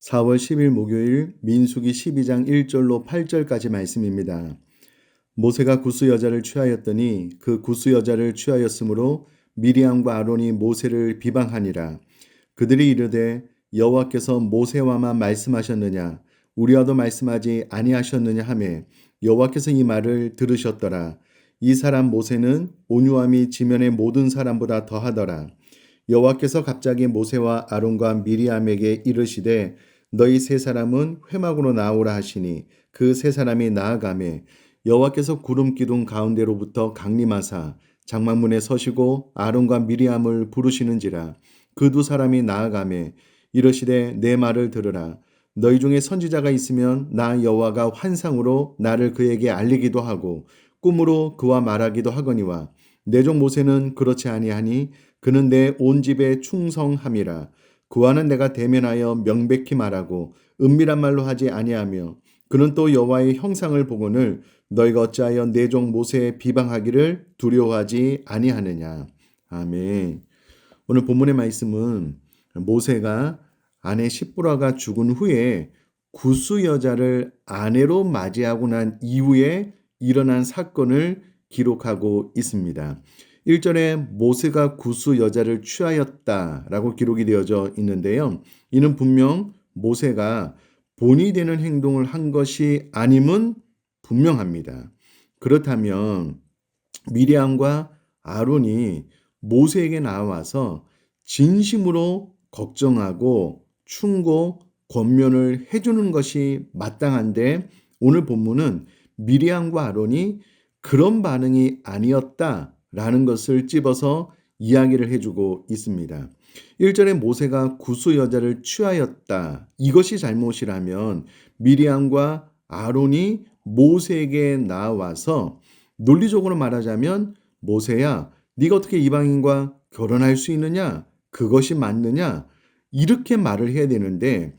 4월 10일 목요일 민수기 12장 1절로 8절까지 말씀입니다. 모세가 구스 여자를 취하였더니 그 구스 여자를 취하였으므로 미리암과 아론이 모세를 비방하니라. 그들이 이르되 여호와께서 모세와만 말씀하셨느냐 우리와도 말씀하지 아니하셨느냐 하매 여호와께서 이 말을 들으셨더라. 이 사람 모세는 온유함이 지면의 모든 사람보다 더하더라. 여호와께서 갑자기 모세와 아론과 미리암에게 이르시되 너희 세 사람은 회막으로 나오라 하시니 그 세 사람이 나아가매 여호와께서 구름 기둥 가운데로부터 강림하사 장막문에 서시고 아론과 미리암을 부르시는지라. 그 두 사람이 나아가매 이르시되 내 말을 들으라. 너희 중에 선지자가 있으면 나 여호와가 환상으로 나를 그에게 알리기도 하고 꿈으로 그와 말하기도 하거니와 내 종 모세는 그렇지 아니하니 그는 내 온 집에 충성함이라. 그와는 내가 대면하여 명백히 말하고 은밀한 말로 하지 아니하며 그는 또 여호와의 형상을 보거늘 너희가 어찌하여 내 종 모세에 비방하기를 두려워하지 아니하느냐. 아멘. 오늘 본문의 말씀은 모세가 아내 시브라가 죽은 후에 구스 여자를 아내로 맞이하고 난 이후에 일어난 사건을 기록하고 있습니다. 1절에 모세가 구스 여자를 취하였다라고 기록이 되어져 있는데요. 이는 분명 모세가 본이 되는 행동을 한 것이 아님은 분명합니다. 그렇다면 미리암과 아론이 모세에게 나와서 진심으로 걱정하고 충고, 권면을 해주는 것이 마땅한데 오늘 본문은 미리암과 아론이 그런 반응이 아니었다라는 것을 찝어서 이야기를 해주고 있습니다. 1절에 모세가 구스 여자를 취하였다. 이것이 잘못이라면 미리암과 아론이 모세에게 나와서 논리적으로 말하자면 모세야, 네가 어떻게 이방인과 결혼할 수 있느냐? 그것이 맞느냐? 이렇게 말을 해야 되는데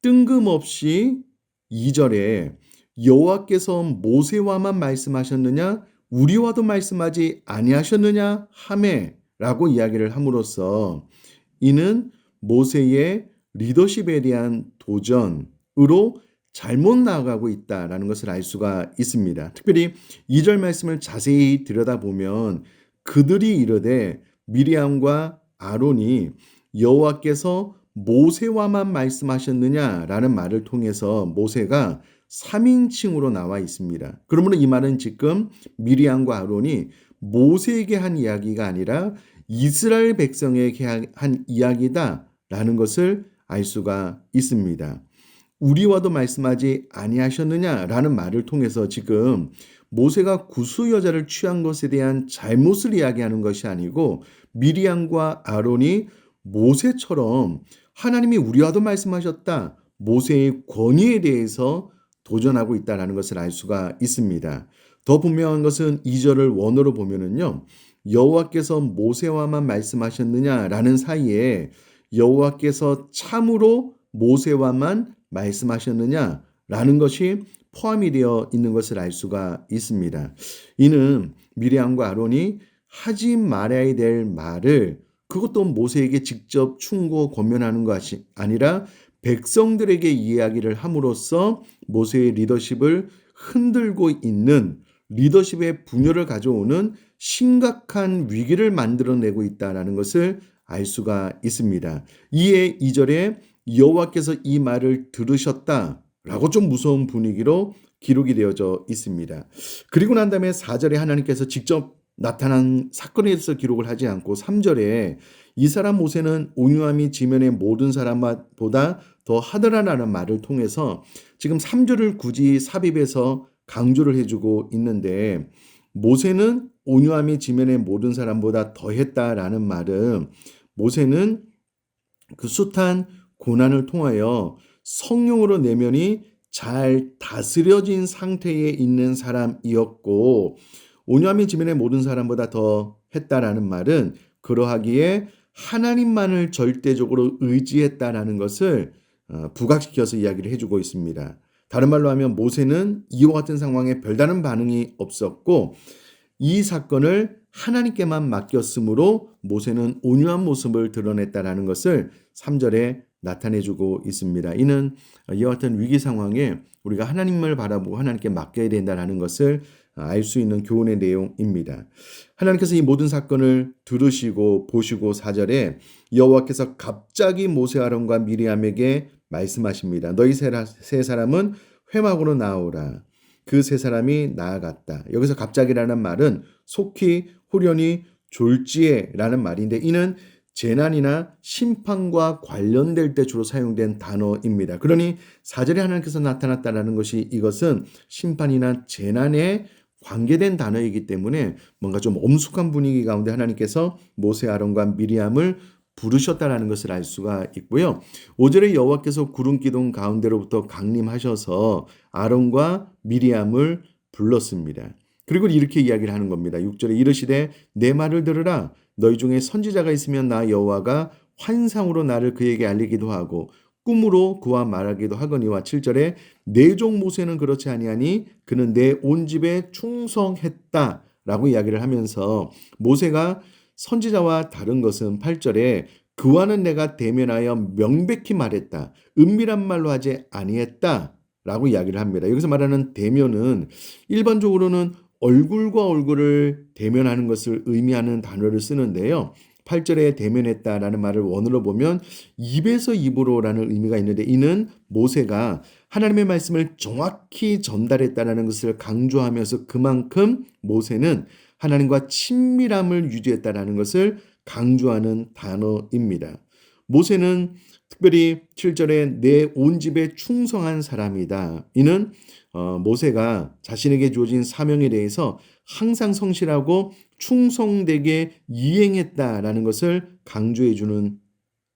뜬금없이 2절에 여호와께서 모세와만 말씀하셨느냐? 우리와도 말씀하지 아니하셨느냐? 하매라고 이야기를 함으로써 이는 모세의 리더십에 대한 도전으로 잘못 나아가고 있다라는 것을 알 수가 있습니다. 특별히 2절 말씀을 자세히 들여다보면 그들이 이르되 미리암과 아론이 여호와께서 모세와만 말씀하셨느냐라는 말을 통해서 모세가 3인칭으로 나와 있습니다. 그러므로 이 말은 지금 미리암과 아론이 모세에게 한 이야기가 아니라 이스라엘 백성에게 한 이야기다라는 것을 알 수가 있습니다. 우리와도 말씀하지 아니하셨느냐라는 말을 통해서 지금 모세가 구스 여자를 취한 것에 대한 잘못을 이야기하는 것이 아니고 미리암과 아론이 모세처럼 하나님이 우리와도 말씀하셨다. 모세의 권위에 대해서 도전하고 있다는 것을 알 수가 있습니다. 더 분명한 것은 2절을 원어로 보면은요. 여호와께서 모세와만 말씀하셨느냐라는 사이에 여호와께서 참으로 모세와만 말씀하셨느냐라는 것이 포함이 되어 있는 것을 알 수가 있습니다. 이는 미리암과 아론이 하지 말아야 될 말을 그것도 모세에게 직접 충고 권면하는 것이 아니라 백성들에게 이야기를 함으로써 모세의 리더십을 흔들고 있는 리더십의 분열을 가져오는 심각한 위기를 만들어내고 있다는 것을 알 수가 있습니다. 이에 2절에 여호와께서 이 말을 들으셨다라고 좀 무서운 분위기로 기록이 되어져 있습니다. 그리고 난 다음에 4절에 하나님께서 직접 나타난 사건에 대해서 기록을 하지 않고 3절에 이 사람 모세는 온유함이 지면의 모든 사람보다 더 하더라라는 말을 통해서 지금 3절을 굳이 삽입해서 강조를 해주고 있는데 모세는 온유함이 지면의 모든 사람보다 더했다라는 말은 모세는 그 숱한 고난을 통하여 성령으로 내면이 잘 다스려진 상태에 있는 사람이었고 온유함이 지면의 모든 사람보다 더 했다라는 말은 그러하기에 하나님만을 절대적으로 의지했다라는 것을 부각시켜서 이야기를 해주고 있습니다. 다른 말로 하면 모세는 이와 같은 상황에 별다른 반응이 없었고 이 사건을 하나님께만 맡겼으므로 모세는 온유한 모습을 드러냈다라는 것을 3절에 나타내주고 있습니다. 이는 이와 같은 위기 상황에 우리가 하나님을 바라보고 하나님께 맡겨야 된다는 것을 알 수 있는 교훈의 내용입니다. 하나님께서 이 모든 사건을 들으시고 보시고 4절에 여호와께서 갑자기 모세 아론과 미리암에게 말씀하십니다. 너희 세 사람은 회막으로 나오라. 그 세 사람이 나아갔다. 여기서 갑자기라는 말은 속히 후련히 졸지에라는 말인데 이는 재난이나 심판과 관련될 때 주로 사용된 단어입니다. 그러니 4절에 하나님께서 나타났다는 것이 이것은 심판이나 재난에 관계된 단어이기 때문에 뭔가 좀 엄숙한 분위기 가운데 하나님께서 모세 아론과 미리암을 부르셨다라는 것을 알 수가 있고요. 5절에 여호와께서 구름 기둥 가운데로부터 강림하셔서 아론과 미리암을 불렀습니다. 그리고 이렇게 이야기를 하는 겁니다. 6절에 이르시되 내 말을 들으라. 너희 중에 선지자가 있으면 나 여호와가 환상으로 나를 그에게 알리기도 하고 꿈으로 그와 말하기도 하거니와 7절에 내 종 모세는 그렇지 아니하니 그는 내 온 집에 충성했다라고 이야기를 하면서 모세가 선지자와 다른 것은 8절에 그와는 내가 대면하여 명백히 말했다. 은밀한 말로 하지 아니했다 라고 이야기를 합니다. 여기서 말하는 대면은 일반적으로는 얼굴과 얼굴을 대면하는 것을 의미하는 단어를 쓰는데요. 8절에 대면했다라는 말을 원어로 보면 입에서 입으로라는 의미가 있는데 이는 모세가 하나님의 말씀을 정확히 전달했다라는 것을 강조하면서 그만큼 모세는 하나님과 친밀함을 유지했다라는 것을 강조하는 단어입니다. 모세는 특별히 7절에 내 온 집에 충성한 사람이다. 이는 모세가 자신에게 주어진 사명에 대해서 항상 성실하고 충성되게 이행했다라는 것을 강조해 주는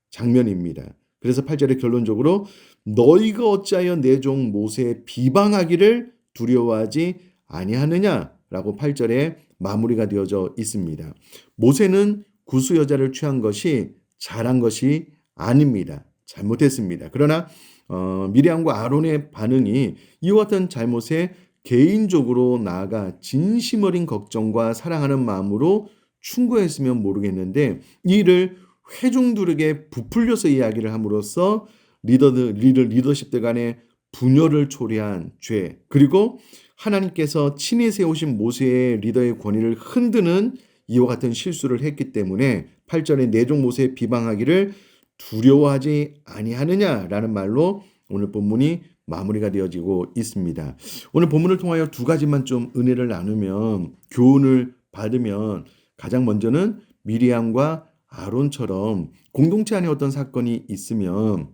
장면입니다. 그래서 8절에 결론적으로 너희가 어찌하여 내 종 모세의 비방하기를 두려워하지 아니하느냐라고 8절에 마무리가 되어져 있습니다. 모세는 구스 여자를 취한 것이 잘한 것이 아닙니다. 잘못했습니다. 그러나 미리암과 아론의 반응이 이와 같은 잘못에 개인적으로 나아가 진심 어린 걱정과 사랑하는 마음으로 충고했으면 모르겠는데 이를 회중들에게 부풀려서 이야기를 함으로써 리더십들 간의 분열을 초래한 죄 그리고 하나님께서 친히 세우신 모세의 리더의 권위를 흔드는 이와 같은 실수를 했기 때문에 8절에 내 종 모세의 비방하기를 두려워하지 아니하느냐라는 말로 오늘 본문이 마무리가 되어지고 있습니다. 오늘 본문을 통하여 두 가지만 좀 은혜를 나누면 교훈을 받으면 가장 먼저는 미리암과 아론처럼 공동체 안에 어떤 사건이 있으면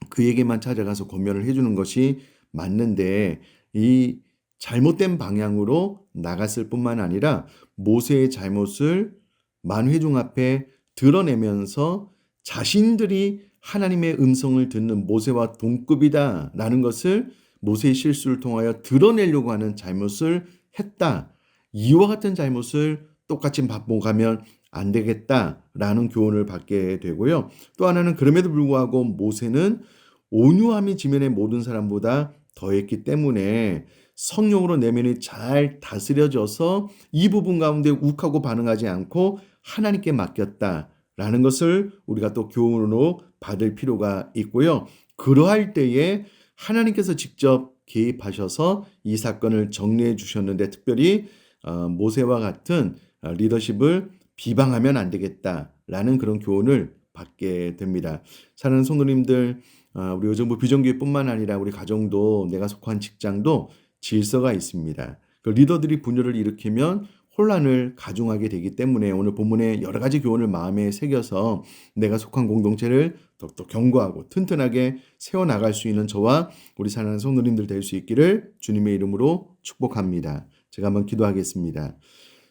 그에게만 찾아가서 권면을 해주는 것이 맞는데 이 잘못된 방향으로 나갔을 뿐만 아니라 모세의 잘못을 만회중 앞에 드러내면서 자신들이 하나님의 음성을 듣는 모세와 동급이다라는 것을 모세의 실수를 통하여 드러내려고 하는 잘못을 했다. 이와 같은 잘못을 똑같이 반복하면 안 되겠다라는 교훈을 받게 되고요. 또 하나는 그럼에도 불구하고 모세는 온유함이 지면의 모든 사람보다 더했기 때문에 성령으로 내면이 잘 다스려져서 이 부분 가운데 욱하고 반응하지 않고 하나님께 맡겼다라는 것을 우리가 또 교훈으로 받을 필요가 있고요. 그러할 때에 하나님께서 직접 개입하셔서 이 사건을 정리해 주셨는데 특별히 모세와 같은 리더십을 비방하면 안 되겠다라는 그런 교훈을 받게 됩니다. 사랑하는 성도님들, 우리 요정부 비전교회뿐만 아니라 우리 가정도 내가 속한 직장도 질서가 있습니다. 그 리더들이 분열을 일으키면 혼란을 가중하게 되기 때문에 오늘 본문의 여러 가지 교훈을 마음에 새겨서 내가 속한 공동체를 더욱더 견고하고 튼튼하게 세워나갈 수 있는 저와 우리 사랑하는 성도님들 될 수 있기를 주님의 이름으로 축복합니다. 제가 한번 기도하겠습니다.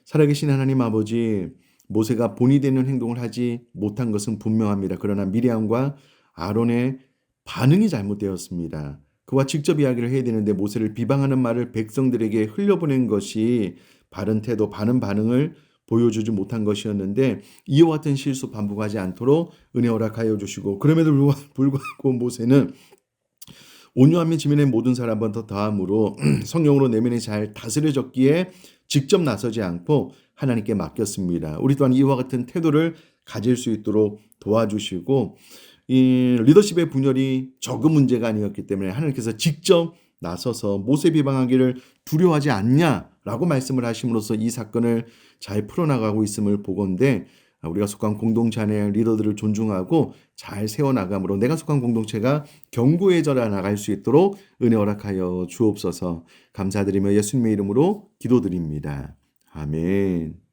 살아계신 하나님 아버지, 모세가 본이 되는 행동을 하지 못한 것은 분명합니다. 그러나 미리암과 아론의 반응이 잘못되었습니다. 그와 직접 이야기를 해야 되는데 모세를 비방하는 말을 백성들에게 흘려보낸 것이 바른 태도, 바른 반응을 보여주지 못한 것이었는데 이와 같은 실수 반복하지 않도록 은혜 허락하여 주시고 그럼에도 불구하고 모세는 온유함이 지면의 모든 사람보다 더함으로 성령으로 내면이 잘 다스려졌기에 직접 나서지 않고 하나님께 맡겼습니다. 우리 또한 이와 같은 태도를 가질 수 있도록 도와주시고 이 리더십의 분열이 적은 문제가 아니었기 때문에 하나님께서 직접 나서서 모세 비방하기를 두려워하지 않냐라고 말씀을 하심으로써 이 사건을 잘 풀어나가고 있음을 보건대 우리가 속한 공동체 안에 리더들을 존중하고 잘 세워나감으로 내가 속한 공동체가 견고해져 나갈 수 있도록 은혜 허락하여 주옵소서. 감사드리며 예수님의 이름으로 기도드립니다. 아멘.